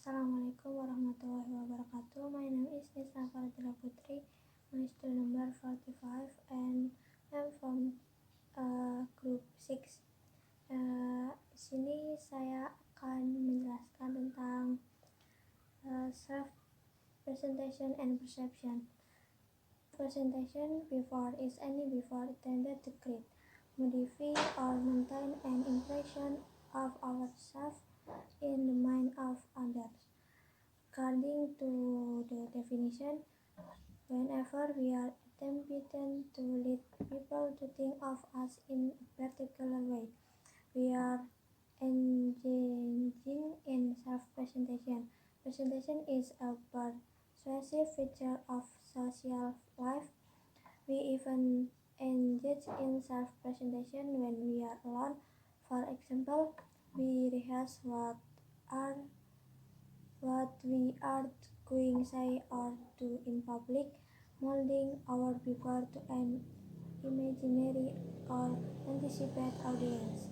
Assalamualaikum warahmatullahi wabarakatuh. My name is Nisa Fardila Putri. My student number 45 and I'm from group 6. Di sini saya akan menjelaskan tentang self presentation and perception. Presentation before is any before intended to create, modify or maintain an impression of ourselves in the mind of others. According to the definition, whenever we are attempting to lead people to think of us in a particular way, we are engaging in self-presentation. Presentation is a persuasive feature of social life. We even engage in self-presentation when we are alone. For example, we rehearse what we are going to say or do in public, molding our behavior to an imaginary or anticipated audience.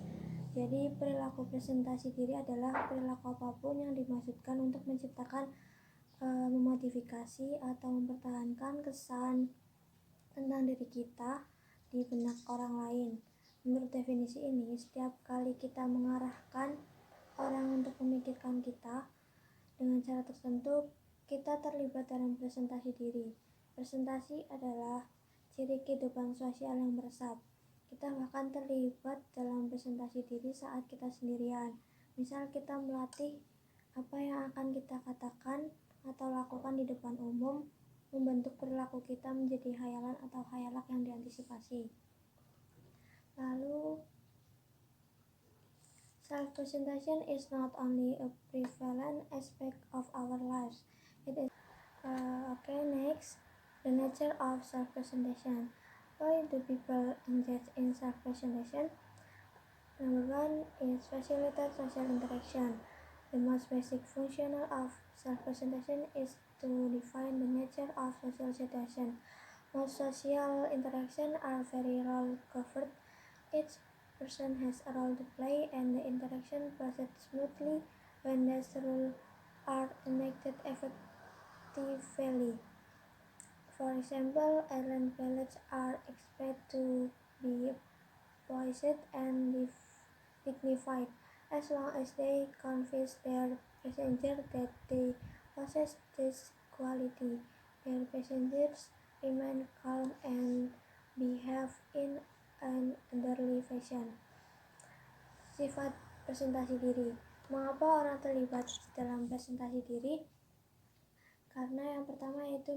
Jadi, perilaku presentasi diri adalah perilaku apapun yang dimaksudkan untuk menciptakan, memodifikasi atau mempertahankan kesan tentang diri kita di benak orang lain. Menurut definisi ini, setiap kali kita mengarahkan orang untuk memikirkan kita dengan cara tertentu, kita terlibat dalam presentasi diri. Presentasi adalah ciri kehidupan sosial yang meresap. Kita bahkan terlibat dalam presentasi diri saat kita sendirian. Misal kita melatih apa yang akan kita katakan atau lakukan di depan umum, membentuk perilaku kita menjadi hayalan atau khayalak yang diantisipasi. Lalu, self-presentation is not only a prevalent aspect of our lives, it is next, the nature of self-presentation. Why do people engage in self-presentation? Number 1 is facilitate social interaction. The most basic function of self-presentation is to define the nature of social situation. Most social interactions are very role covered. Each person has a role to play, and the interaction proceeds smoothly when those roles are enacted effectively. For example, airline pilots are expected to be poised and dignified as long as they convince their passengers that they possess this quality. Their passengers remain calm and behave in an orderly fashion. Sifat presentasi diri. Mengapa orang terlibat dalam presentasi diri? Karena yang pertama yaitu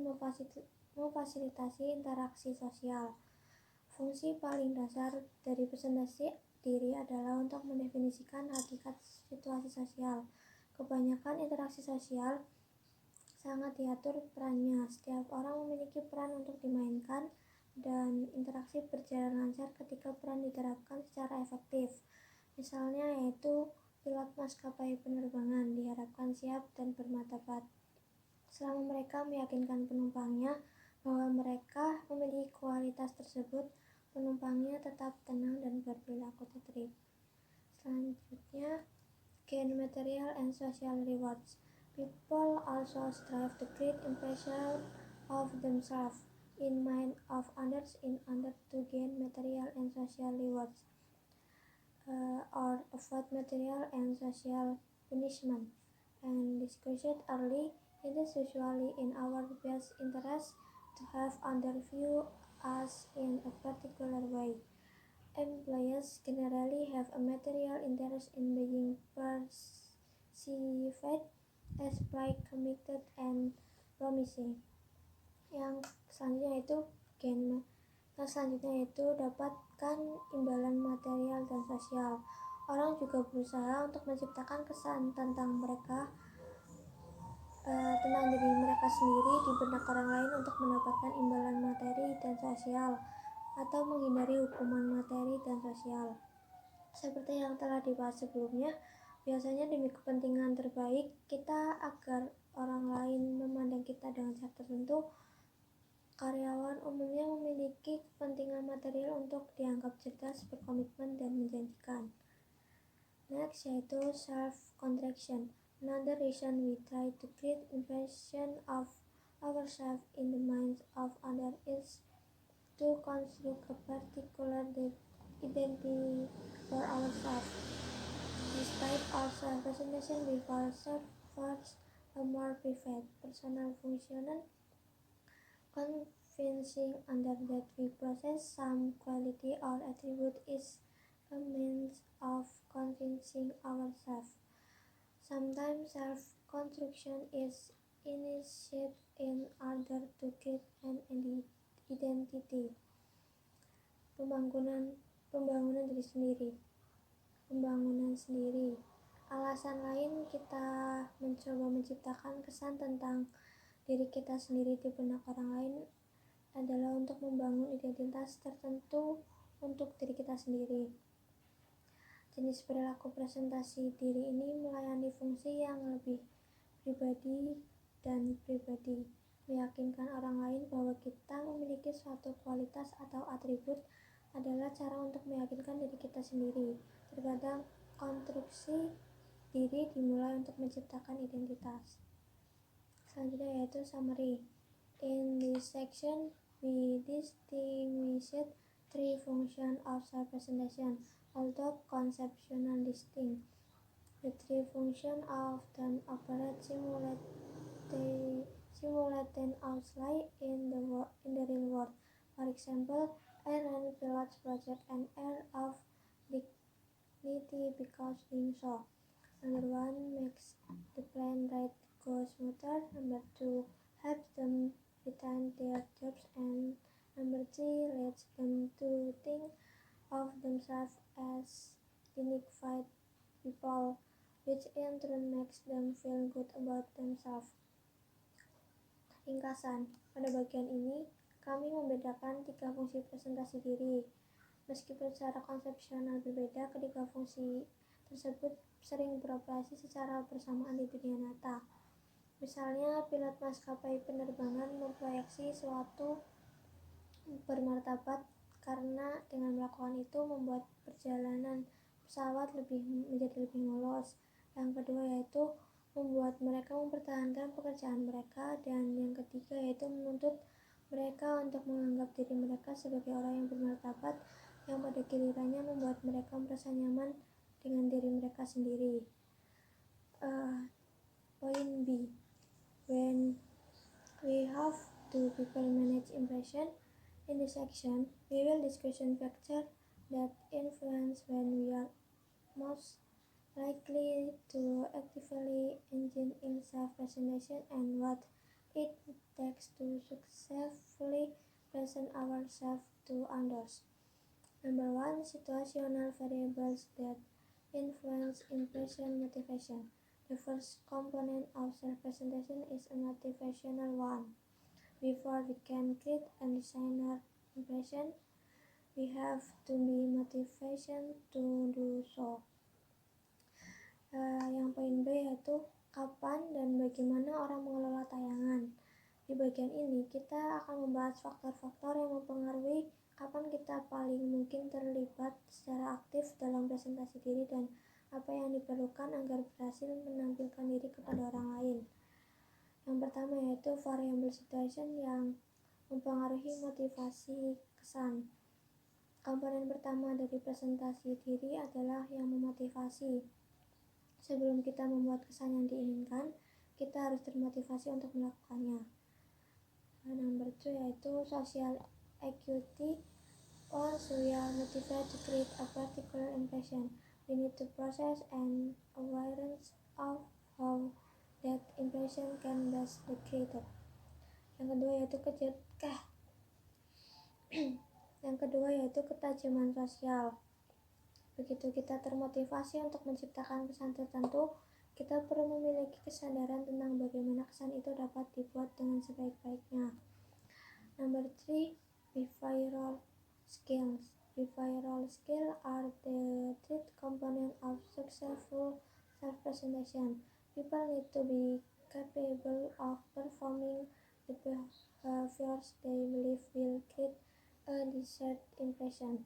memfasilitasi interaksi sosial. Fungsi paling dasar dari presentasi diri adalah untuk mendefinisikan hakikat situasi sosial. Kebanyakan interaksi sosial sangat diatur perannya. Setiap orang memiliki peran untuk dimainkan, dan interaksi berjalan lancar ketika peran diterapkan secara efektif. Misalnya yaitu pilot maskapai penerbangan diharapkan siap dan bermartabat selama mereka meyakinkan penumpangnya bahwa mereka memiliki kualitas tersebut. Penumpangnya tetap tenang dan berperilaku tertib. Selanjutnya, gain material and social rewards. People also strive to create impression of themselves in mind of others in order to gain material and social rewards, or avoid material and social punishment. And discussed early, it is usually in our best interest to have others view us in a particular way. Employees generally have a material interest in being perceived as bright, committed, and promising. Yang selanjutnya yaitu dapatkan imbalan material dan sosial. Orang juga berusaha untuk menciptakan kesan tentang diri mereka sendiri di benak orang lain untuk mendapatkan imbalan materi dan sosial, atau menghindari hukuman materi dan sosial. Seperti yang telah dibahas sebelumnya, biasanya demi kepentingan terbaik kita agar orang lain memandang kita dengan cara tertentu. Karyawan umumnya memiliki kepentingan material untuk dianggap cerdas, berkomitmen, dan menjanjikan. Next yaitu self-contraction. Another reason we try to create impression of ourselves in the minds of others is to construct a particular identity for ourselves. Despite our self-presentation, we fall towards a more private, personal function, convincing others that we possess some quality or attribute is a means of convincing ourselves. Sometimes self-construction is initiated in order to create an identity. Pembangunan pembangunan diri sendiri. Pembangunan sendiri. Alasan lain kita mencoba menciptakan kesan tentang diri kita sendiri di benak orang lain adalah untuk membangun identitas tertentu untuk diri kita sendiri. Jenis perilaku presentasi diri ini melayani fungsi yang lebih pribadi dan pribadi, meyakinkan orang lain bahwa kita memiliki suatu kualitas atau atribut adalah cara untuk meyakinkan diri kita sendiri. Terkadang konstruksi diri dimulai untuk menciptakan identitas. Selanjutnya yaitu summary. In this section, we distinguished three functions of self-presentation, although conceptually distinct. The three functions often operate simultaneously in the real world. For example, airline pilots project an air of dignity because doing so. Number one makes the plane ride go smoother. Number two helps them retain their jobs, and number three leads them to think of themselves as dignified people, which in turn makes them feel good about themselves. Ringkasan, pada bagian ini kami membedakan tiga fungsi presentasi diri. Meskipun secara konsepsional berbeda, ketiga fungsi tersebut sering beroperasi secara bersamaan di dunia nyata. Misalnya, pilot maskapai penerbangan memproyeksi suatu bermartabat karena dengan melakukan itu membuat perjalanan pesawat menjadi lebih mulus. Yang kedua yaitu membuat mereka mempertahankan pekerjaan mereka, dan yang ketiga yaitu menuntut mereka untuk menganggap diri mereka sebagai orang yang bermartabat, yang pada gilirannya membuat mereka merasa nyaman dengan diri mereka sendiri. Point B. When we have to people manage impression, in this section we will discuss factors that influence when we are most likely to actively engage in self-presentation and what it takes to successfully present ourselves to others. Number one, situational variables that influence impression motivation. The first component of self-presentation is a motivational one. Before we can create a designer impression, we have to be motivation to do so. Yang poin B yaitu kapan dan bagaimana orang mengelola tayangan. Di bagian ini kita akan membahas faktor-faktor yang mempengaruhi kapan kita paling mungkin terlibat secara aktif dalam presentasi diri dan apa yang diperlukan agar berhasil menampilkan diri kepada orang lain. Yang pertama yaitu variable situation yang mempengaruhi motivasi kesan. Komponen pertama dari presentasi diri adalah yang memotivasi. Sebelum kita membuat kesan yang diinginkan, kita harus termotivasi untuk melakukannya. Number 2 yaitu social acuity. Once we are motivated to create a particular impression, we need to process and awareness of how that impression can best be created. Yang kedua yaitu ketajaman sosial. Begitu kita termotivasi untuk menciptakan kesan tertentu, kita perlu memiliki kesadaran tentang bagaimana kesan itu dapat dibuat dengan sebaik-baiknya. Number 3, behavioral skills. Behavioral skills are the third component of successful self-presentation. People need to be capable of performing the behaviors they believe will create a desired impression.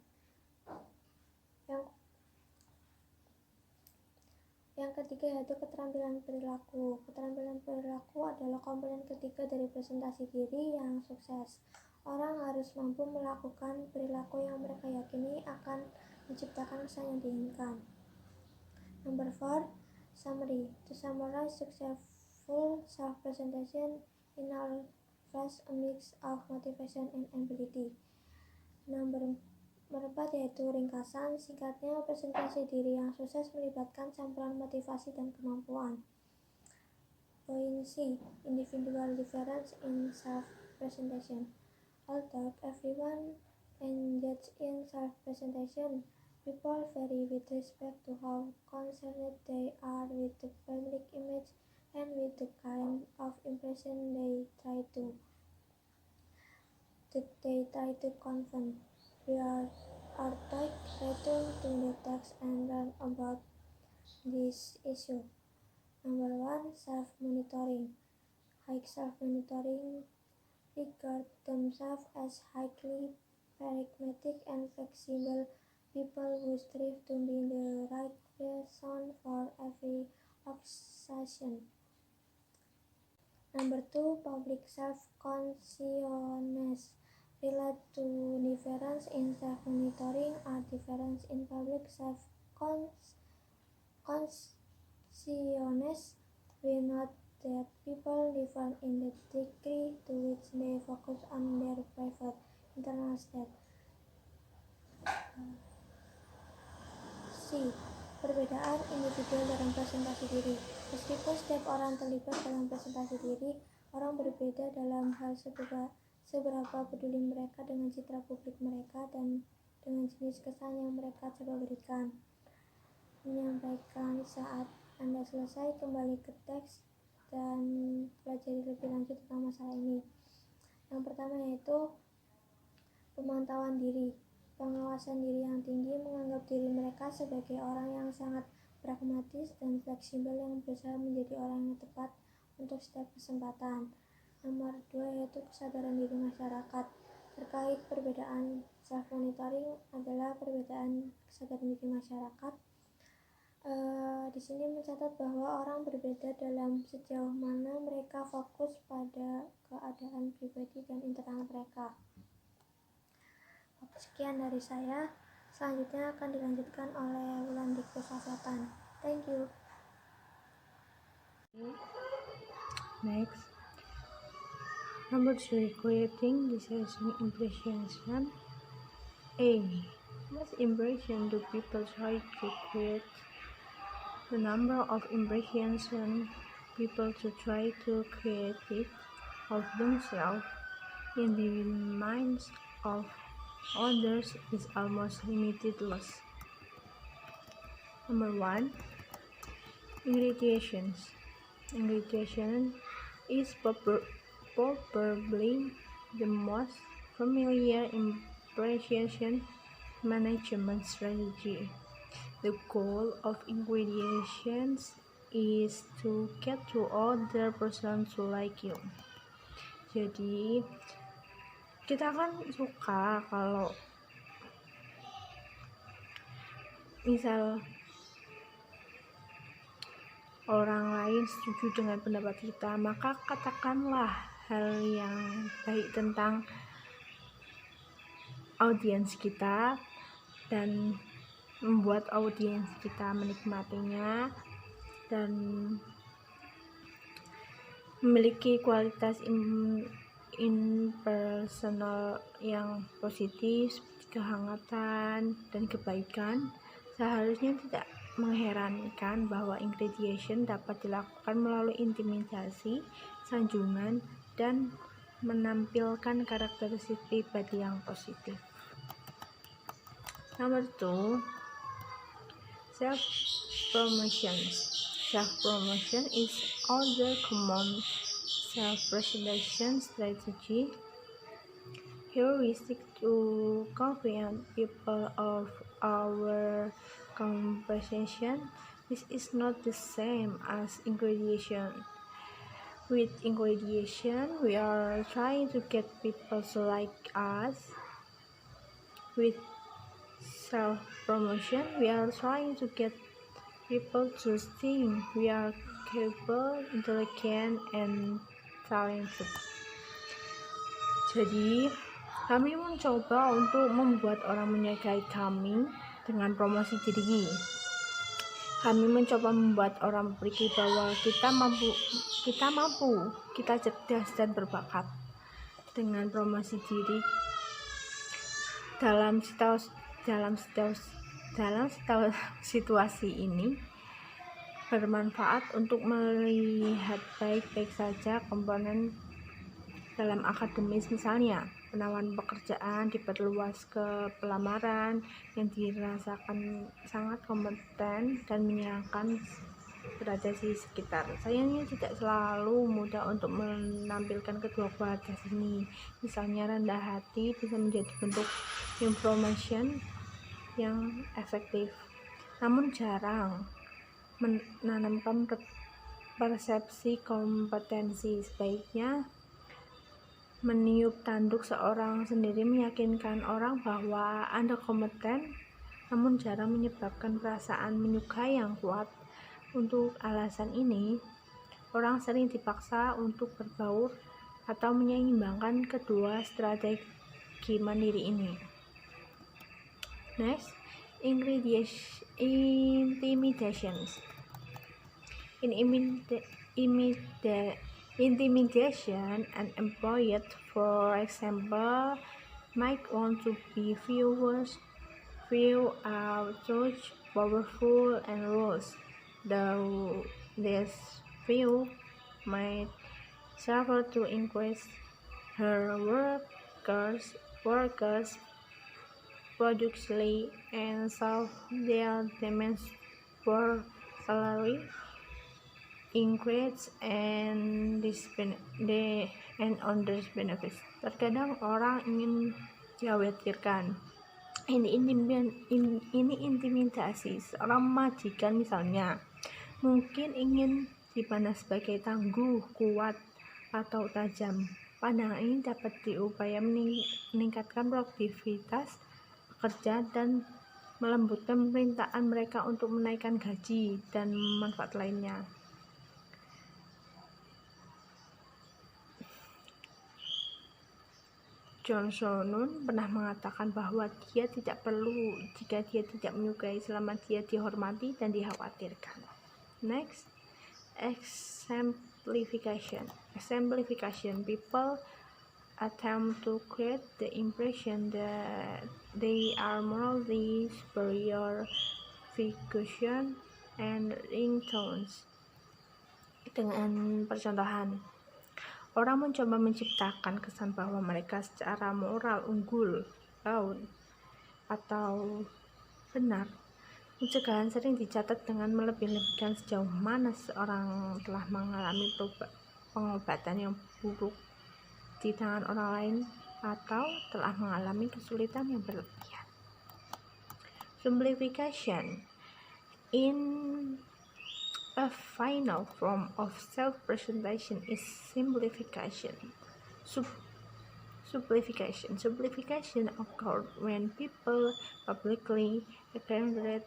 Yang ketiga yaitu keterampilan perilaku. Keterampilan perilaku adalah komponen ketiga dari presentasi diri yang sukses. Orang harus mampu melakukan perilaku yang mereka yakini akan menciptakan kesan yang diinginkan. Number 4, summary. To summarize, successful self-presentation involves a mix of motivation and ability. Number 4 yaitu ringkasan. Singkatnya, presentasi diri yang sukses melibatkan campuran motivasi dan kemampuan. Point C, individual difference in self-presentation. Although everyone engaged in self-presentation, people vary with respect to how concerned they are with the public image and with the kind of impression they try to convey. We are take return to the text and learn about this issue. Number 1, self-monitoring. High self-monitoring regard themselves as highly pragmatic and flexible people who strive to be the right person for every occasion. Number 2, public self-consciousness. Relate to difference in self-monitoring are difference in public self-consciousness. We note that people differ in the degree to which they focus on their private internal state. C. Perbedaan individual dalam presentasi diri. Meskipun setiap orang terlibat dalam presentasi diri, orang berbeda dalam hal seberapa peduli mereka dengan citra publik mereka dan dengan jenis kesan yang mereka coba berikan. Menyampaikan saat Anda selesai, kembali ke teks dan pelajari lebih lanjut tentang masalah ini. Yang pertama yaitu pemantauan diri. Pengawasan diri yang tinggi menganggap diri mereka sebagai orang yang sangat pragmatis dan fleksibel yang berusaha menjadi orang yang tepat untuk setiap kesempatan. Nomor 2 yaitu kesadaran diri masyarakat. Terkait perbedaan self-monitoring adalah perbedaan kesadaran diri masyarakat. Di sini mencatat bahwa orang berbeda dalam sejauh mana mereka fokus pada keadaan pribadi dan internal mereka. Sekian dari saya. Selanjutnya akan dilanjutkan oleh Wulandikti Safetan. Thank you. Next, number 3, creating decision impression. A. What impression do people try to create? The number of impressions people try to create of themselves in the minds of others is almost limitless. Number 1, ingredient. Ingredient is probably the most familiar impression management strategy. The goal of ingredients is to get to other person to like you. Jadi kita kan suka kalau misal orang lain setuju dengan pendapat kita, maka katakanlah hal yang baik tentang audiens kita dan membuat audiens kita menikmatinya dan memiliki kualitas impersonal yang positif seperti kehangatan dan kebaikan. Seharusnya tidak mengherankan bahwa ingredient dapat dilakukan melalui intimidasi, sanjungan, dan menampilkan karakteristik pribadi yang positif. Nomor 2, self-promotion. Self-promotion is other common self-presentation strategy. Here we seek to convince people of our composition. This is not the same as ingredient. With ingredient, we are trying to get people to like us. With self-promotion, we are trying to get people to think we are capable, intelligent, and talented. Jadi, kami mencoba untuk membuat orang menyukai kami dengan promosi diri. Kami mencoba membuat orang berpikir bahwa kita mampu, kita cerdas dan berbakat. Dengan promosi diri dalam situasi ini bermanfaat untuk melihat baik-baik saja komponen dalam akademis, misalnya penawaran pekerjaan diperluas ke pelamaran yang dirasakan sangat kompeten dan menyenangkan berada di sekitar. Sayangnya tidak selalu mudah untuk menampilkan kedua kualitas ini. Misalnya rendah hati bisa menjadi bentuk information yang efektif, namun jarang menanamkan persepsi kompetensi. Sebaiknya meniup tanduk seorang sendiri meyakinkan orang bahwa Anda kompeten, namun jarang menyebabkan perasaan menyukai yang kuat. Untuk alasan ini, orang sering dipaksa untuk berbaur atau menyeimbangkan kedua strategi mandiri ini. Next, intimidations. Intimidation, an employee, for example, might want to be feel outjudged, powerful, and rules. Though this view might serve to increase her workers' productivity and solve their demands for salary increase and others benefits. Terkadang orang ingin dikhawatirkan. Ini intimidasi. Seorang majikan misalnya mungkin ingin dipandang sebagai tangguh, kuat, atau tajam. Pandangan ini dapat diupaya meningkatkan produktivitas pekerja dan melembutkan permintaan mereka untuk menaikkan gaji dan manfaat lainnya. John Shannon pernah mengatakan bahwa dia tidak perlu jika dia tidak menyukai selama dia dihormati dan dikhawatirkan. Next, exemplification. People attempt to create the impression that they are morally superior figures and ringtones. Dengan percontohan, orang mencoba menciptakan kesan bahwa mereka secara moral unggul, atau benar. Pencegahan sering dicatat dengan melebih-lebihkan sejauh mana seorang telah mengalami pengobatan yang buruk di tangan orang lain atau telah mengalami kesulitan yang berlebihan. Simplification. In a final form of self-presentation is simplification. Simplification occurs when people publicly acknowledge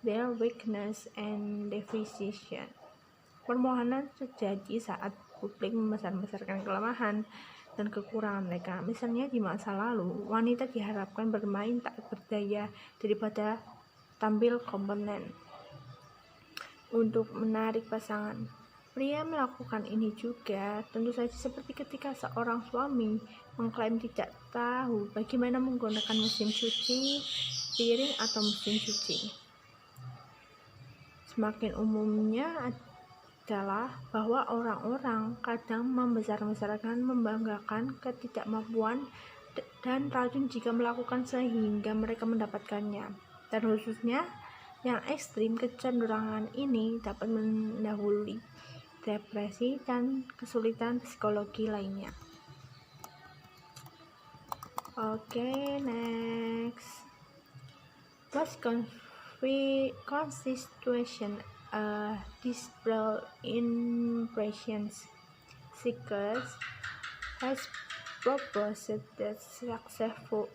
their weakness and deficiency. Permohonan terjadi saat publik membesar-besarkan kelemahan dan kekurangan mereka. Misalnya di masa lalu, wanita diharapkan bermain tak berdaya daripada tampil kompeten untuk menarik pasangan. Pria melakukan ini juga, tentu saja seperti ketika seorang suami mengklaim tidak tahu bagaimana menggunakan mesin cuci piring atau mesin cuci. Semakin umumnya adalah bahwa orang-orang kadang membesar-besarkan, membanggakan ketidakmampuan dan rajin jika melakukan sehingga mereka mendapatkannya. Dan khususnya yang ekstrim, kecenderungan ini dapat mendahului depresi dan kesulitan psikologi lainnya. Okay, next. What's constitution display impressions? Seekers has proposed that successful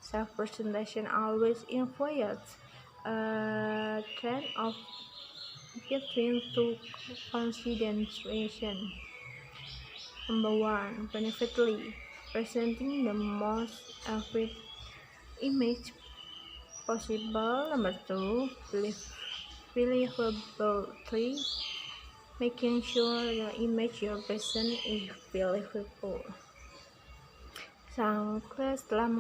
self-presentation always involves a trend of between two considerations. Number 1. Benefitly presenting the most accurate image possible. Number 2. Believability, making sure the image you present is believable. Sang Kles telah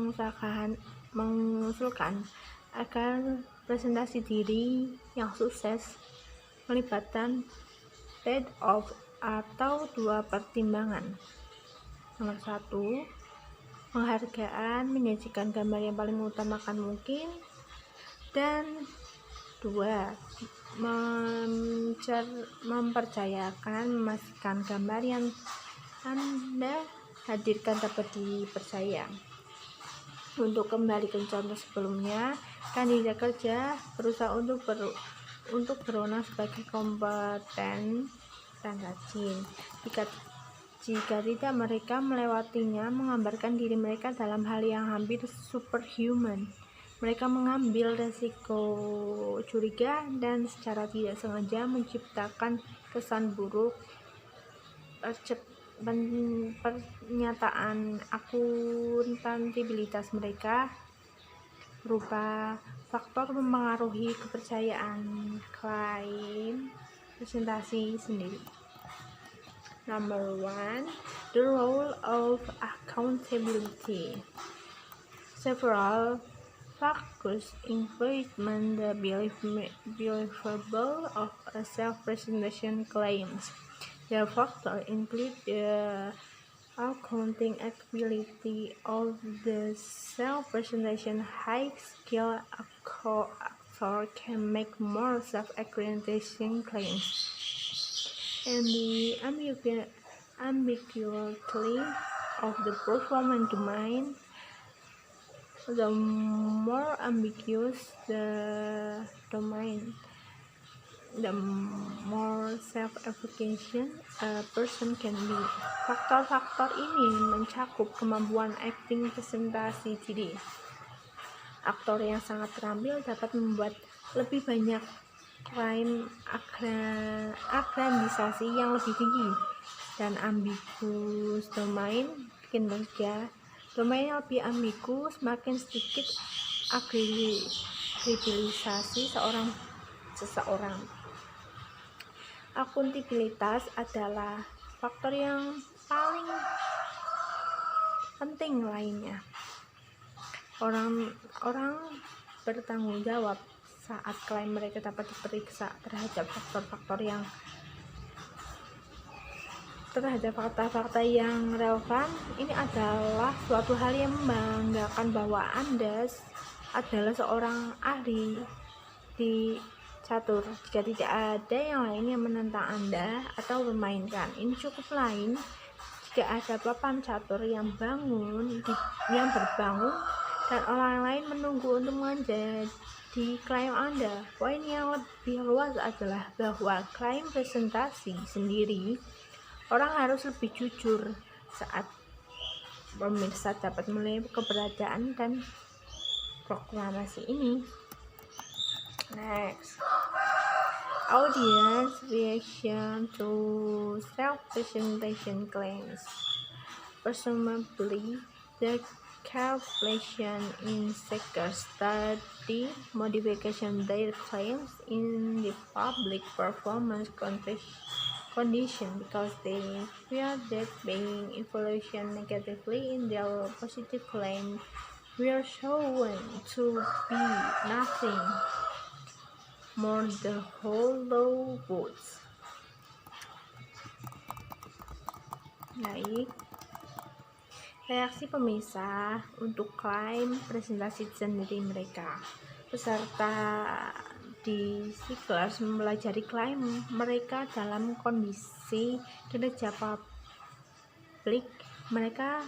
mengusulkan agar presentasi diri yang sukses melibatkan trade-off atau dua pertimbangan. Nomor 1, penghargaan, menyajikan gambar yang paling mengutamakan mungkin. Dan 2, mempercayakan, memastikan gambar yang Anda hadirkan dapat dipercaya. Untuk kembali ke contoh sebelumnya, kandidat kerja berusaha untuk berwenang sebagai kompeten dan rajin. Jika tidak, mereka melewatinya, menggambarkan diri mereka dalam hal yang hampir superhuman. Mereka mengambil resiko curiga dan secara tidak sengaja menciptakan kesan buruk. Pernyataan akuntabilitas mereka berupa faktor mempengaruhi kepercayaan klaim presentasi sendiri. Number 1, the role of accountability. Several factors influence the believable of a self-presentation claims. The factors include the accounting ability of the self-presentation. High-skilled actor can make more self-accreditation claims, and the ambiguity of the performance domain. The more ambiguous the domain, the more self-efficacious a person can be. Faktor-faktor ini mencakup kemampuan acting presentasi diri. Aktor yang sangat terampil dapat membuat lebih banyak klaim agrandisasi yang lebih tinggi, dan ambiguous domain bikin kerja. Domain yang lebih ambigu, semakin sedikit kredibilisasi seseorang. Akuntabilitas adalah faktor yang paling penting lainnya. Orang bertanggung jawab saat klaim mereka dapat diperiksa terhadap fakta-fakta yang relevan. Ini adalah suatu hal yang membanggakan bahwa Anda adalah seorang ahli di catur. Jika tidak ada yang lain yang menentang Anda atau memainkan, ini cukup lain jika ada papan catur yang berbangun dan orang lain menunggu untuk menjadi klaim Anda. Poin yang lebih luas adalah bahwa klaim presentasi sendiri, orang harus lebih jujur saat pemirsa dapat melihat keberadaan dan proklamasi ini. Next, audience reaction to self-presentation claims. Presumably, the calculation in seekers study modification their claims in the public performance condition because they fear that being evaluated negatively in their positive claim were shown to be nothing more than hollow words. Baik, reaksi pemirsa untuk klaim presentasi sendiri mereka. Peserta di Seekers mempelajari klaim mereka dalam kondisi kinerja publik. Mereka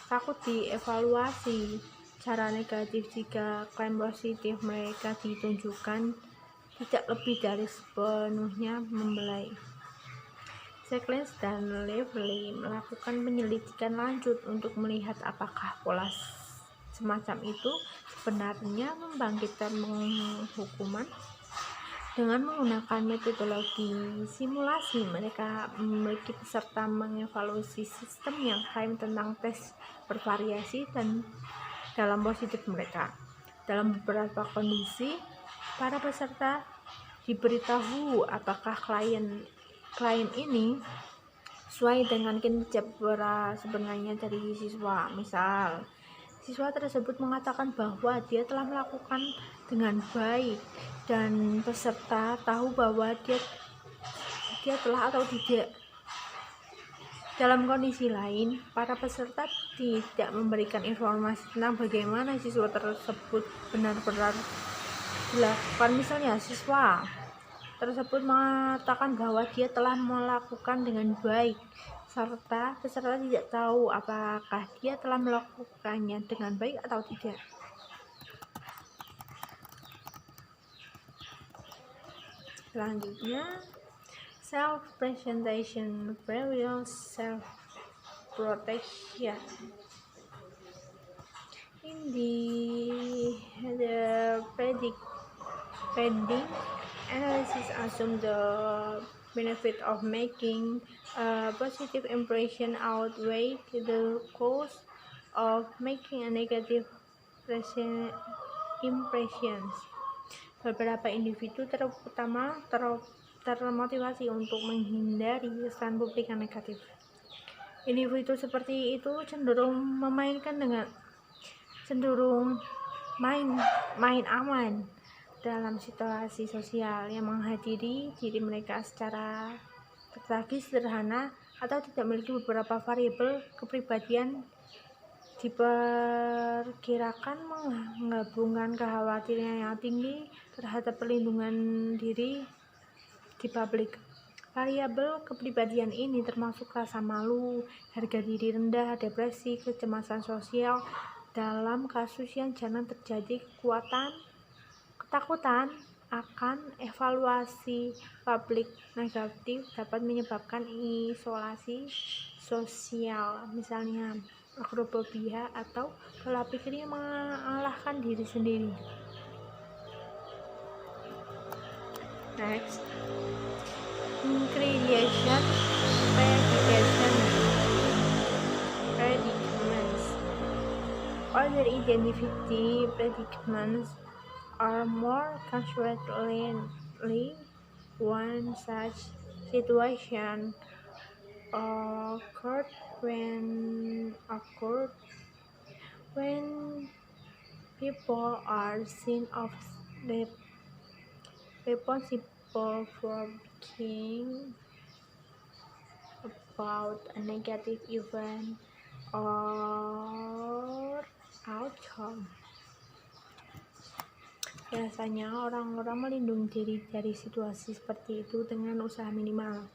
takut dievaluasi secara negatif jika klaim positif mereka ditunjukkan tidak lebih dari sepenuhnya membelai. Seekers dan Lively melakukan penyelidikan lanjut untuk melihat apakah pola semacam itu sebenarnya membangkitkan penghukuman. Dengan menggunakan metodologi simulasi, mereka memiliki peserta mengevaluasi sistem yang klaim tentang tes bervariasi dan dalam positif mereka. Dalam beberapa kondisi, para peserta diberitahu apakah klaim ini sesuai dengan kinerja sebenarnya dari siswa. Misal, siswa tersebut mengatakan bahwa dia telah melakukan dengan baik dan peserta tahu bahwa dia telah atau tidak. Dalam kondisi lain, para peserta tidak memberikan informasi tentang bagaimana siswa tersebut benar-benar dilakukan. Misalnya, siswa tersebut mengatakan bahwa dia telah melakukan dengan baik, serta peserta tidak tahu apakah dia telah melakukannya dengan baik atau tidak. Selanjutnya, self-presentation various self-protection. In the predicting analysis assume the benefit of making a positive impression outweigh the cost of making a negative impressions. Beberapa individu termotivasi untuk menghindari kesan publik yang negatif. Individu seperti itu cenderung main aman dalam situasi sosial yang menghadiri diri mereka secara tragis, sederhana, atau tidak memiliki beberapa variabel kepribadian. Diperkirakan menggabungkan kekhawatiran yang tinggi terhadap perlindungan diri di publik. Variabel kepribadian ini termasuk rasa malu, harga diri rendah, depresi, kecemasan sosial. Dalam kasus yang jarang terjadi, ketakutan akan evaluasi publik negatif dapat menyebabkan isolasi sosial, misalnya akrofobia atau pola pikir yang mengalahkan diri sendiri. Next, ingredient predicaments. Other identity predicaments are more consequently one such situation occurred when people are seen of responsible for thinking about a negative event or outcome. Biasanya orang-orang melindungi diri dari situasi seperti itu dengan usaha minimal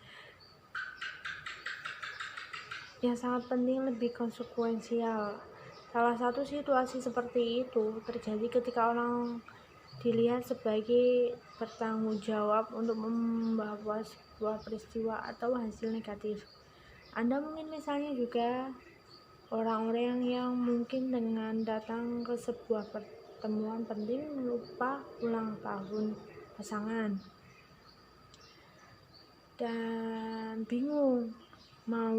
yang sangat penting lebih konsekuensial. Salah satu situasi seperti itu terjadi ketika orang dilihat sebagai bertanggung jawab untuk membawa sebuah peristiwa atau hasil negatif. Anda mungkin misalnya juga orang-orang yang mungkin dengan datang ke sebuah pertemuan penting lupa ulang tahun pasangan dan bingung mau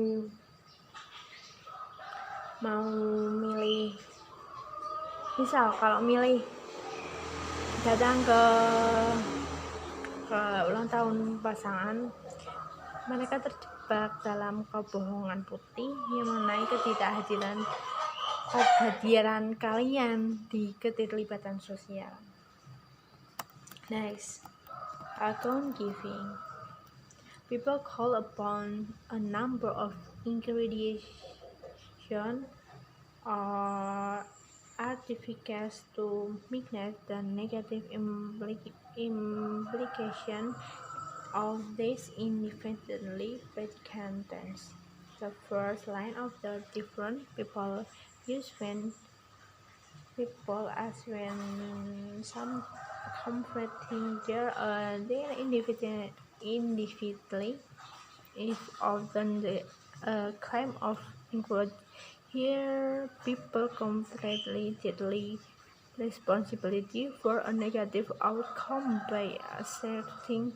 milih. Misal kalau milih datang ke ulang tahun pasangan, mereka terjebak dalam kebohongan putih yang mengenai ketidakhadiran kalian di keterlibatan sosial. Next, account giving. People call upon a number of ingredients or artificals to mitigate the negative implication of these independently predicaments. The first line of the different people use when some confronting their individually is often the claim of Here, people completely take responsibility for a negative outcome by asserting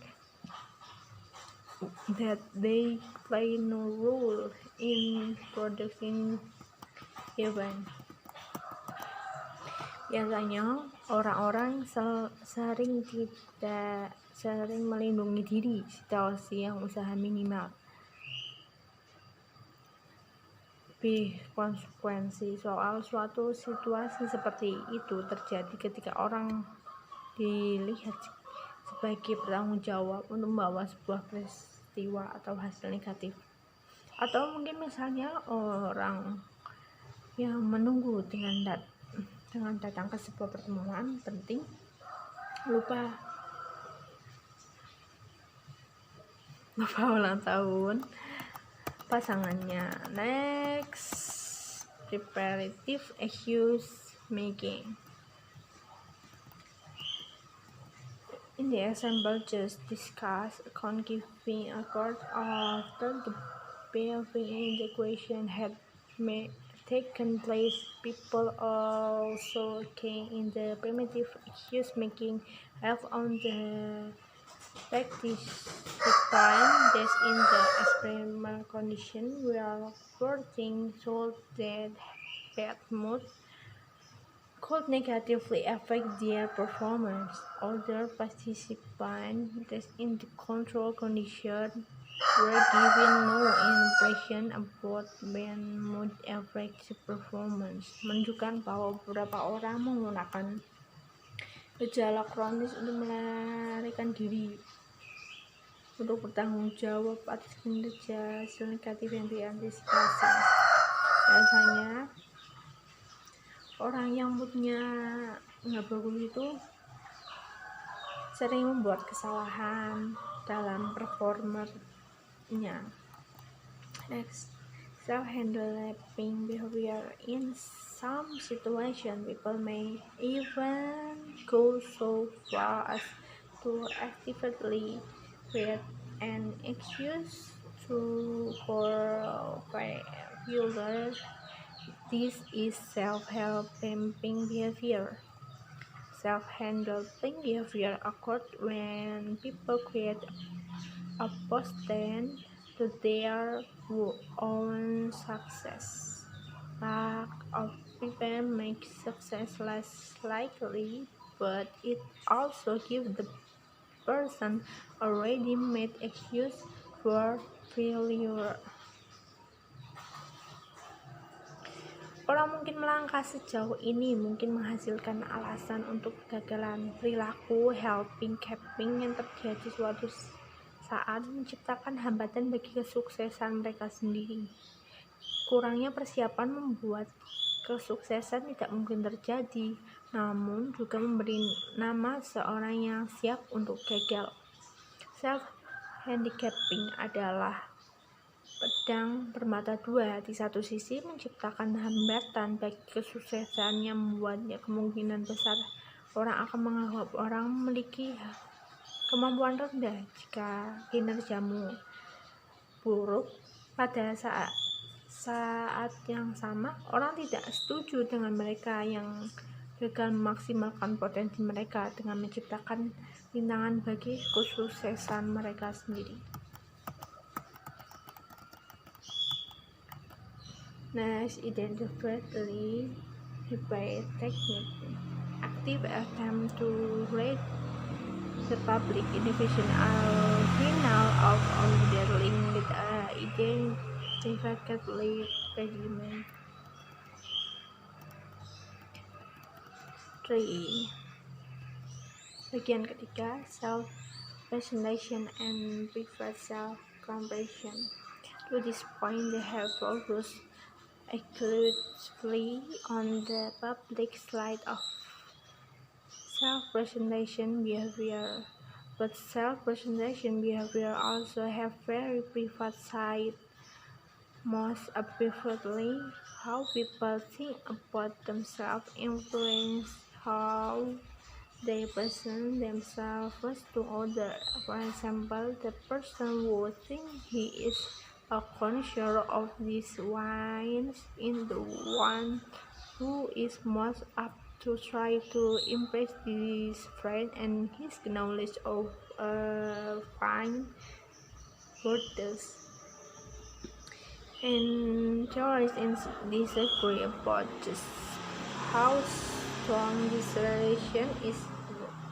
that they play no role in producing event. Biasanya, orang-orang sering melindungi diri situasi yang usaha minimal. Konsekuensi soal suatu situasi seperti itu terjadi ketika orang dilihat sebagai bertanggung jawab untuk membawa sebuah peristiwa atau hasil negatif. Atau mungkin misalnya orang yang menunggu dengan datang ke sebuah pertemuan penting lupa ulang tahun pasangannya. Next, preparative excuse making. In the example just discussed, account giving occurred after the behavior integration had taken place. People also came in the primitive excuse making have on the participant that in the experimental condition where wording told that bad mood could negatively affect their performance. Other participants that in the control condition were given no impression about bad mood affect performance. Menunjukkan bahwa beberapa orang menggunakan gejala kronis untuk melarikan diri untuk bertanggung jawab atas kinerja hasil negatif yang diantisipasi. Biasanya orang yang moodnya nggak bagus itu sering membuat kesalahan dalam performernya. Next, self-handling behavior. In some situations, people may even go so far as to actively create an excuse for failure. This is self-helping behavior. Self-handling behavior occurs when people create a post-stand to their own success. Lack of prevent makes success less likely, but it also gives the person a ready-made excuse for failure. Orang mungkin melangkah sejauh ini mungkin menghasilkan alasan untuk kegagalan. Perilaku helping capping yang terjadi suatu saat menciptakan hambatan bagi kesuksesan mereka sendiri. Kurangnya persiapan membuat kesuksesan tidak mungkin terjadi, namun juga memberi nama seorang yang siap untuk gagal. Self-handicapping adalah pedang bermata dua. Di satu sisi menciptakan hambatan bagi kesuksesan yang membuatnya kemungkinan besar orang akan menganggap orang memiliki kemampuan rendah jika kinerjamu buruk. Pada saat yang sama, orang tidak setuju dengan mereka yang gagal memaksimalkan potensi mereka dengan menciptakan rintangan bagi kesuksesan mereka sendiri. Next, identically debate technique. Active attempt to read the public innovation are final of dealing with identically predicament. 3. Bagian ketiga, self-presentation and preferred self-compression. To this point, they have focused exclusively on the public side of self-presentation behavior, but self-presentation behavior also have very private side. Most appropriately, how people think about themselves influence how they present themselves to others. For example, the person who thinks he is A connoisseur of these wines is the one who is most apt to try to impress his friend, and his knowledge of fine waters. And theorists disagree about just how strong this relation is.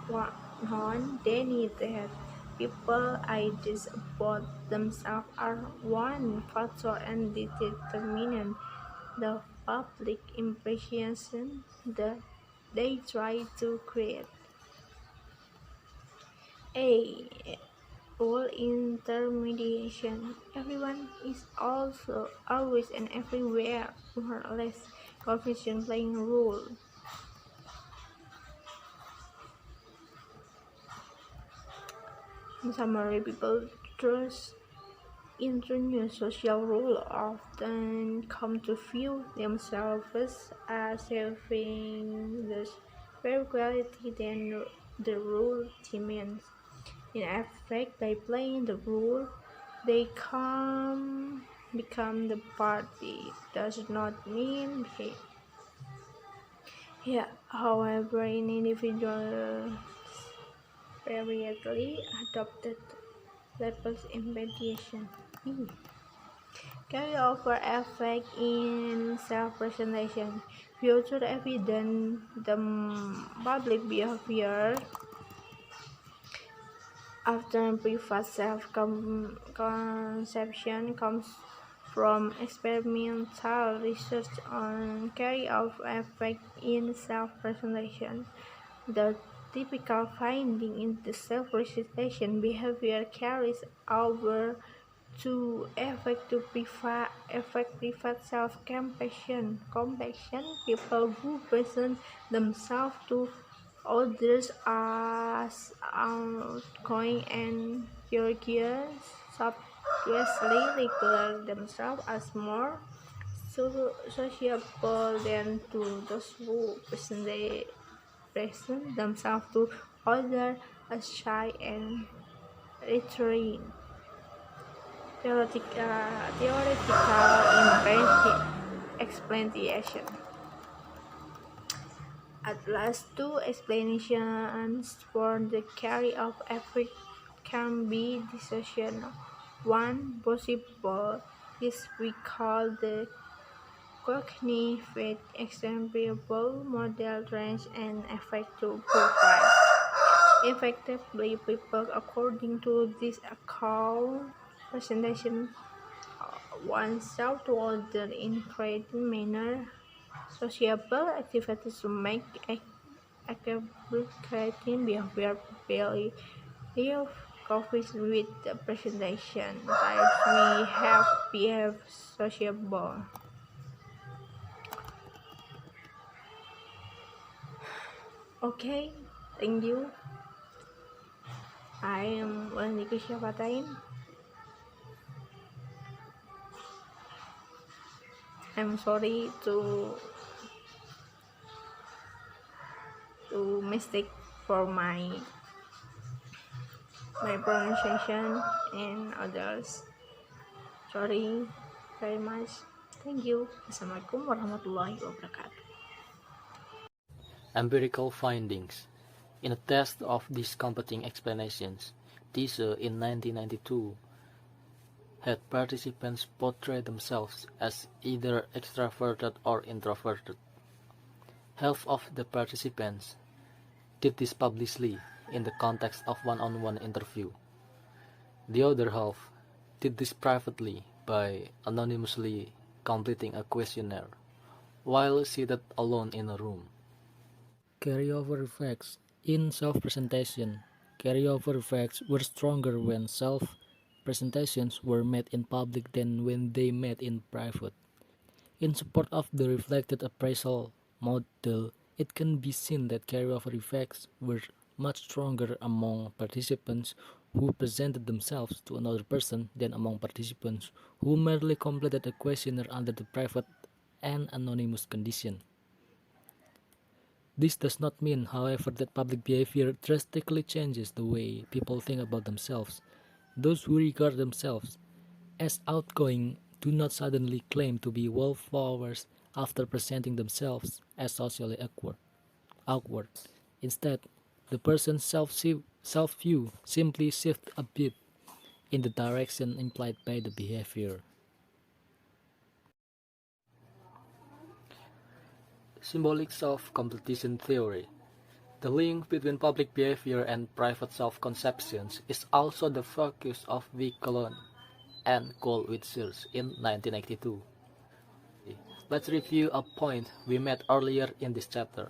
One, they need that people ideas about themselves are one factor and determinant the public impression that they try to create. A all intermediation. Everyone is also always and everywhere more or less confusion playing a role. In summary, people trust into new social rules often come to view themselves as having the better quality than the rule demands. In effect, by playing the role, they become the party. Does not mean they. Yeah, however, in individuals variedly adopted levels in mediation. Carryover effect in self-presentation. Future evidence the public behavior after private self-conception comes from experimental research on carryover effect in self-presentation. The typical finding in the self-presentation behavior carries over to effective private self-compassion. People who present themselves to others as outgoing and curious subconsciously regard themselves as more sociable than to those who present themselves to others as shy and restrained. Theoretical explanation. At last, two explanations for the carry-off effect can be dissociational. One possible is we call the cognitive example model range and effect to provide effectively people according to this account presentation oneself to other in creating manner sociable activities to make creating behavior very copies with the presentation types we have behave sociable. Okay, thank you. I am Wendy Kusyapatain. I'm sorry to mistake for my pronunciation and others. Sorry very much. Thank you. Assalamualaikum warahmatullahi wabarakatuh. Empirical findings. In a test of these competing explanations, TISA in 1992 had participants portray themselves as either extroverted or introverted. Half of the participants did this publicly in the context of one-on-one interview. The other half did this privately by anonymously completing a questionnaire while seated alone in a room. Carryover effects. In self-presentation, carryover effects were stronger when self-presentations were made in public than when they met in private. In support of the reflected appraisal model, it can be seen that carryover effects were much stronger among participants who presented themselves to another person than among participants who merely completed a questionnaire under the private and anonymous condition. This does not mean, however, that public behavior drastically changes the way people think about themselves. Those who regard themselves as outgoing do not suddenly claim to be wallflowers after presenting themselves as socially awkward. Instead, the person's self-view simply shifts a bit in the direction implied by the behavior. Symbolic self-completion theory. The link between public behavior and private self-conceptions is also the focus of V. Colon and Goldwitzer in 1982. Let's review a point we made earlier in this chapter.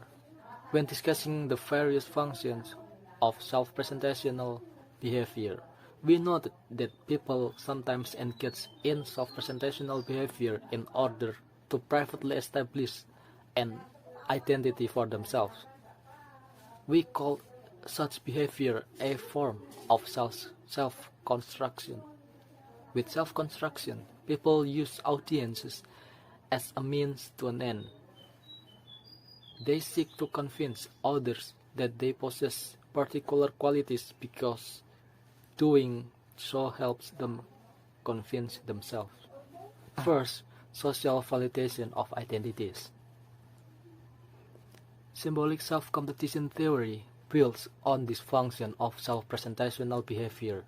When discussing the various functions of self-presentational behavior, we noted that people sometimes engage in self-presentational behavior in order to privately establish an identity for themselves. We call such behavior a form of self-construction. With self-construction, people use audiences as a means to an end. They seek to convince others that they possess particular qualities because doing so helps them convince themselves. First, social validation of identities. Symbolic self-competition theory builds on this function of self-presentational behavior.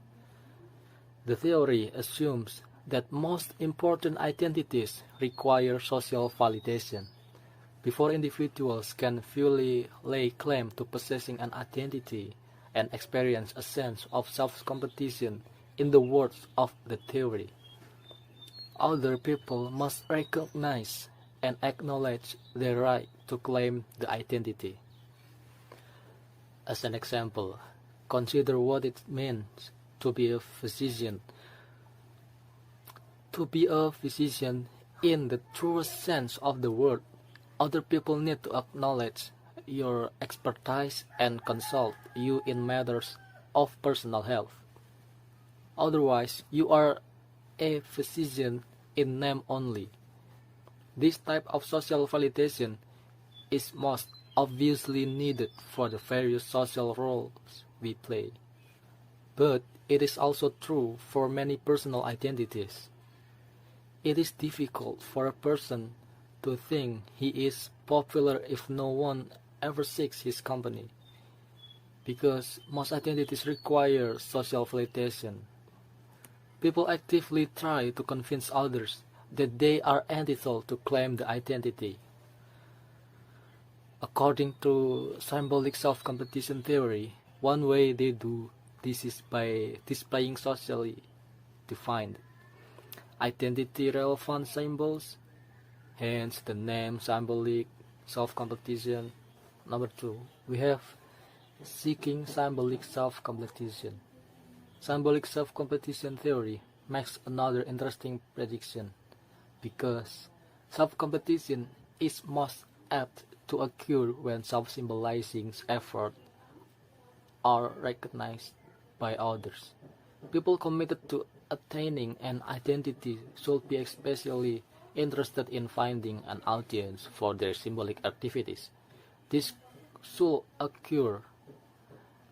The theory assumes that most important identities require social validation. Before individuals can fully lay claim to possessing an identity and experience a sense of self-competition in the words of the theory, other people must recognize and acknowledge their right to claim the identity. As an example, consider what it means to be a physician. To be a physician in the truest sense of the word, other people need to acknowledge your expertise and consult you in matters of personal health. Otherwise, you are a physician in name only. This type of social validation is most obviously needed for the various social roles we play. But it is also true for many personal identities. It is difficult for a person to think he is popular if no one ever seeks his company, because most identities require social validation. People actively try to convince others that they are entitled to claim the identity. According to symbolic self-competition theory, one way they do this is by displaying socially defined, identity-relevant symbols, hence the name symbolic self-competition. Number 2, we have seeking symbolic self-competition. Symbolic self-competition theory makes another interesting prediction, because self-competition is most apt to occur when self-symbolizing efforts are recognized by others. People committed to attaining an identity should be especially interested in finding an audience for their symbolic activities. This should occur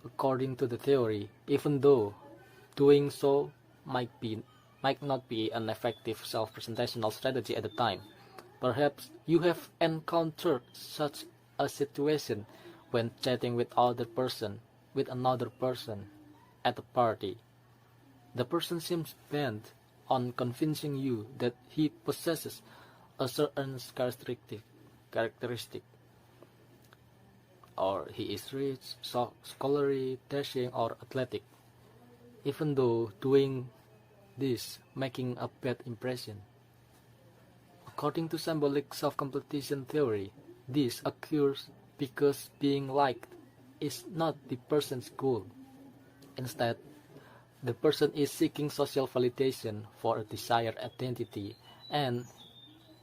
according to the theory, even though doing so might not be an effective self-presentational strategy at the time. Perhaps you have encountered such a situation when chatting with another person at a party. The person seems bent on convincing you that he possesses a certain characteristic, or he is rich, scholarly, dashing, or athletic, even though doing this making a bad impression. According to symbolic self-competition theory, this occurs because being liked is not the person's goal. Instead, the person is seeking social validation for a desired identity and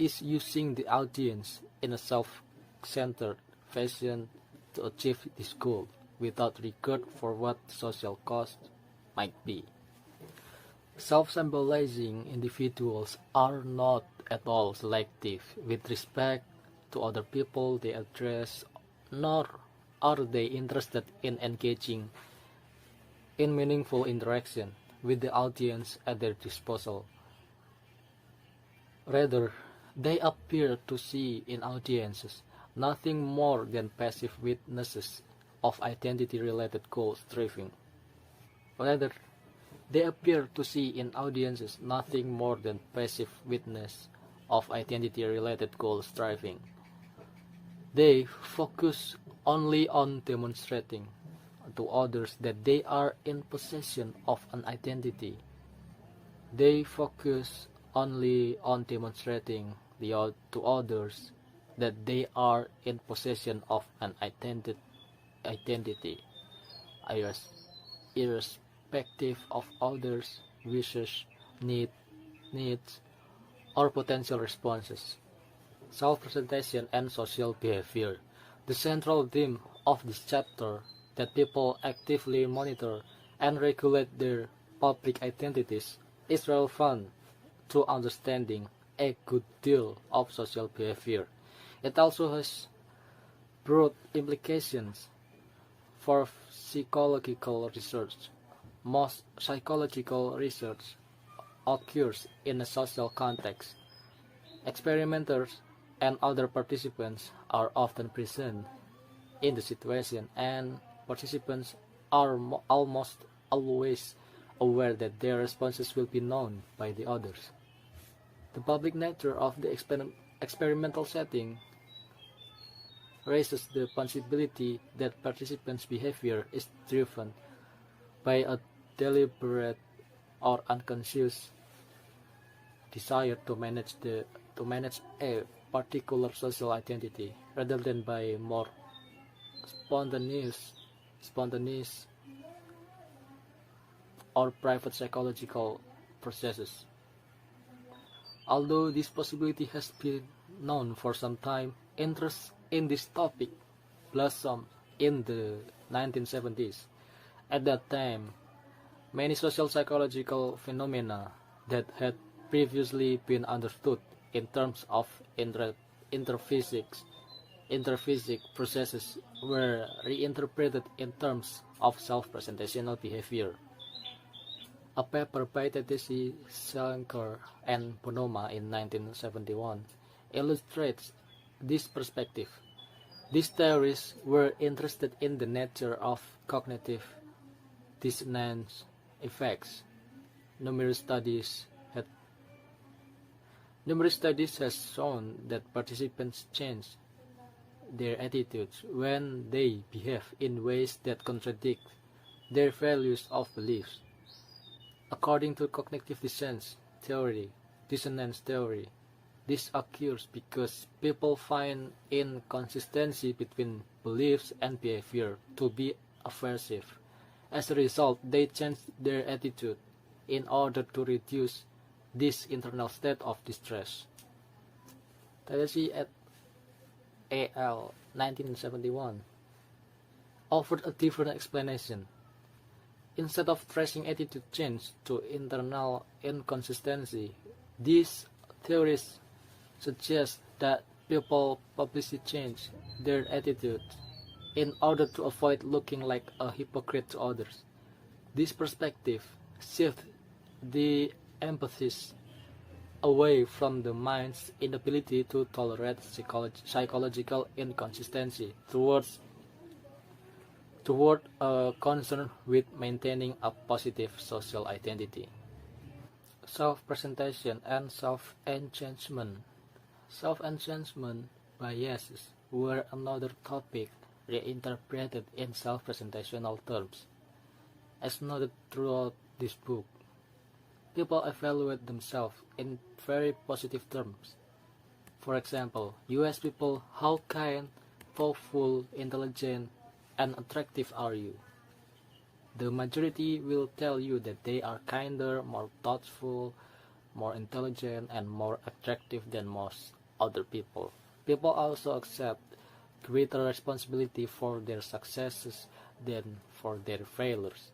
is using the audience in a self-centered fashion to achieve this goal without regard for what social cost might be. Self-symbolizing individuals are not at all selective with respect to other people they address, nor are they interested in engaging in meaningful interaction with the audience at their disposal. Rather, they appear to see in audiences nothing more than passive witnesses of identity-related goal-striving. Rather, they appear to see in audiences nothing more than passive witness of identity-related goal-striving. They focus only on demonstrating to others that they are in possession of an identity. They focus only on demonstrating to others that they are in possession of an identity, irrespective of others' wishes, needs, or potential responses. Self-presentation and social behavior. The central theme of this chapter that people actively monitor and regulate their public identities is relevant to understanding a good deal of social behavior. It also has broad implications for psychological research. Most psychological research occurs in a social context. Experimenters and other participants are often present in the situation, and participants are almost always aware that their responses will be known by the others. The public nature of the experimental setting raises the possibility that participants' behavior is driven by a deliberate or unconscious desire to manage a particular social identity rather than by more spontaneous or private psychological processes. Although this possibility has been known for some time, interest in this topic blossomed in the 1970s. At that time, many social psychological phenomena that had previously been understood in terms of interphysic processes were reinterpreted in terms of self-presentational behavior. A paper by Tedeschi, Sankar, and Bonoma in 1971 illustrates this perspective. These theories were interested in the nature of cognitive dissonance effects. Numerous studies have shown that participants change their attitudes when they behave in ways that contradict their values or beliefs. According to cognitive dissonance theory, this occurs because people find inconsistency between beliefs and behavior to be aversive. As a result, they change their attitude in order to reduce this internal state of distress. Tedeschi et al. 1971 offered a different explanation. Instead of tracing attitude change to internal inconsistency, these theories suggest that people publicly change their attitudes in order to avoid looking like a hypocrite to others. This perspective shifts the emphasis away from the mind's inability to tolerate psychological inconsistency toward a concern with maintaining a positive social identity. Self-presentation and self-enhancement. Self-enhancement biases were another topic reinterpreted in self-presentational terms. As noted throughout this book, people evaluate themselves in very positive terms. For example, you ask people, how kind, thoughtful, intelligent, and attractive are you? The majority will tell you that they are kinder, more thoughtful, more intelligent, and more attractive than most other people. People also accept greater responsibility for their successes than for their failures,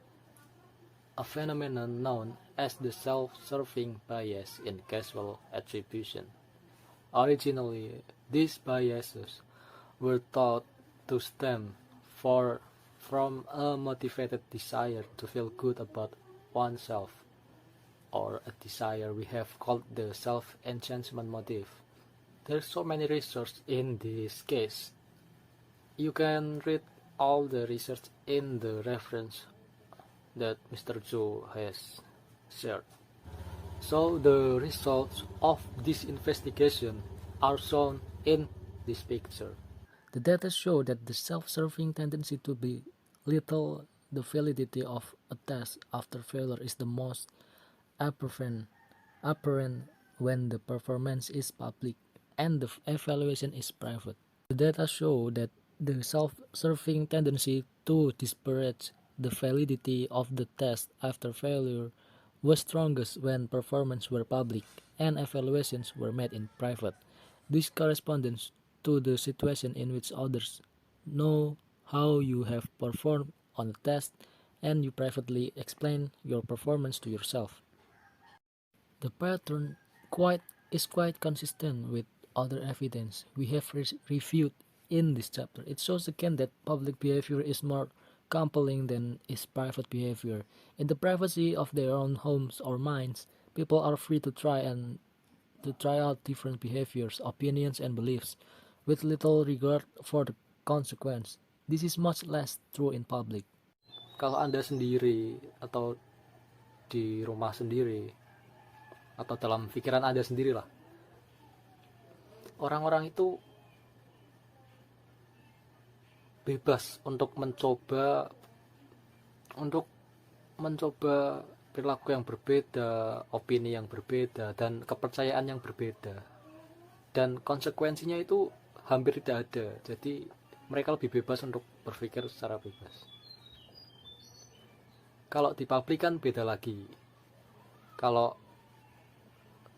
a phenomenon known as the self-serving bias in causal attribution. Originally, these biases were thought to stem from a motivated desire to feel good about oneself. or a desire we have called the self-enhancement motive. There's so many research in this case. You can read all the research in the reference that Mr. Zhou has shared. So the results of this investigation are shown in this picture. The data show that the self-serving tendency to belittle the validity of a test after failure is the most apparent when the performance is public and the evaluation is private. The data show that the self-serving tendency to disparage the validity of the test after failure was strongest when performances were public and evaluations were made in private. This corresponds to the situation in which others know how you have performed on a test and you privately explain your performance to yourself. The pattern is quite consistent with other evidence we have reviewed in this chapter. It shows again that public behavior is more compelling than is private behavior. In the privacy of their own homes or minds, people are free to try out different behaviors, opinions, and beliefs with little regard for the consequence. This is much less true in public. Kalau Anda sendiri atau di rumah sendiri atau dalam pikiran Anda sendirilah, orang-orang itu bebas untuk mencoba perilaku yang berbeda, opini yang berbeda, dan kepercayaan yang berbeda. Dan konsekuensinya itu hampir tidak ada. Jadi mereka lebih bebas untuk berpikir secara bebas. Kalau di publik kan beda lagi. Kalau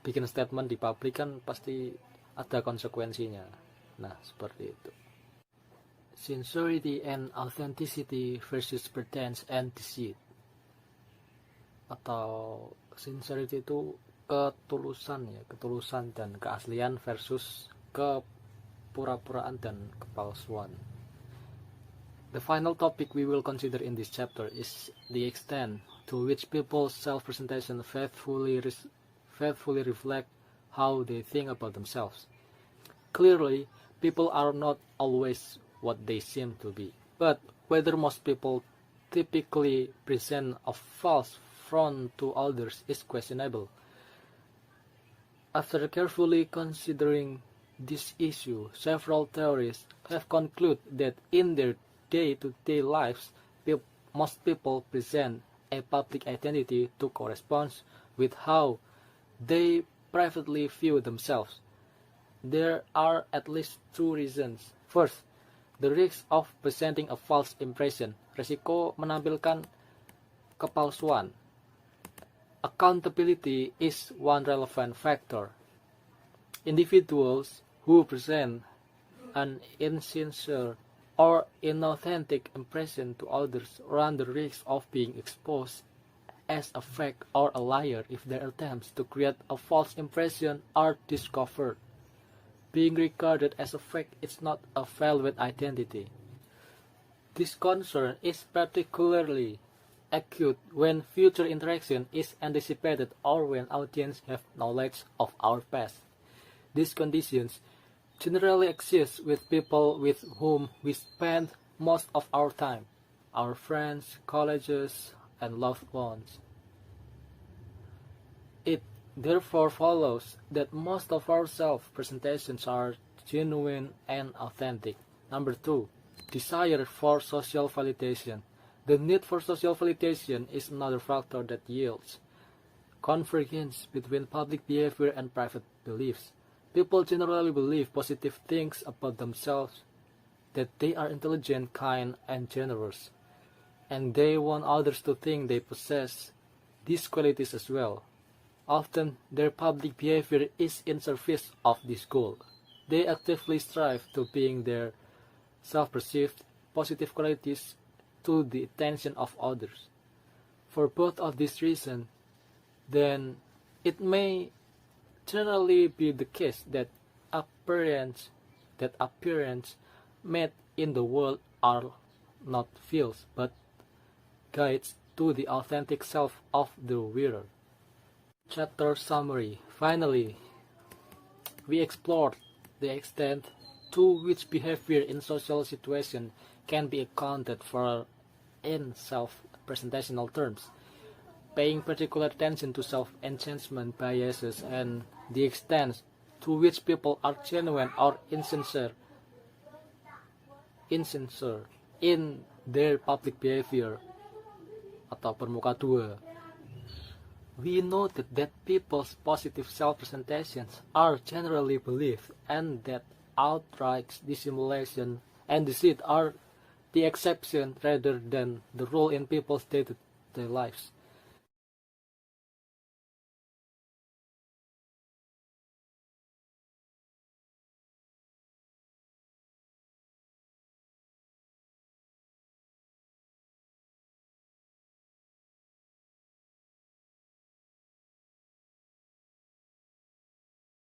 bikin statement di publik kan pasti ada konsekuensinya. Nah, seperti itu. Sincerity and authenticity versus pretense and deceit. Atau sincerity itu ketulusan dan keaslian versus kepura-puraan dan kepalsuan. The final topic we will consider in this chapter is the extent to which people's self-presentation faithfully reflect how they think about themselves. Clearly, people are not always what they seem to be, but whether most people typically present a false front to others is questionable. After carefully considering this issue, several theorists have concluded that in their day-to-day lives, most people present a public identity to correspond with how they privately view themselves. There are at least two reasons. First, the risk of presenting a false impression, resiko menampilkan kepalsuan. Accountability is one relevant factor. Individuals who present an insincere or inauthentic impression to others run the risk of being exposed as a fake or a liar if their attempts to create a false impression are discovered. Being regarded as a fake is not a valid identity. This concern is particularly acute when future interaction is anticipated or when audience have knowledge of our past. These conditions generally exist with people with whom we spend most of our time, our friends, colleagues, and loved ones. It therefore follows that most of our self-presentations are genuine and authentic. Number 2, desire for social validation. The need for social validation is another factor that yields convergence between public behavior and private beliefs. People generally believe positive things about themselves, that they are intelligent, kind, and generous, and they want others to think they possess these qualities as well. Often, their public behavior is in service of this goal. They actively strive to bring their self-perceived positive qualities to the attention of others. For both of these reasons, then it may generally be the case that appearance made in the world are not fields but guides to the authentic self of the wearer. Chapter summary. Finally, we explored the extent to which behavior in social situations can be accounted for in self-presentational terms, paying particular attention to self-enhancement biases and the extent to which people are genuine or insincere in their public behavior atau permuka dua. We noted that people's positive self-presentations are generally believed and that outright dissimulation and deceit are the exception rather than the rule in people's day-to-day lives.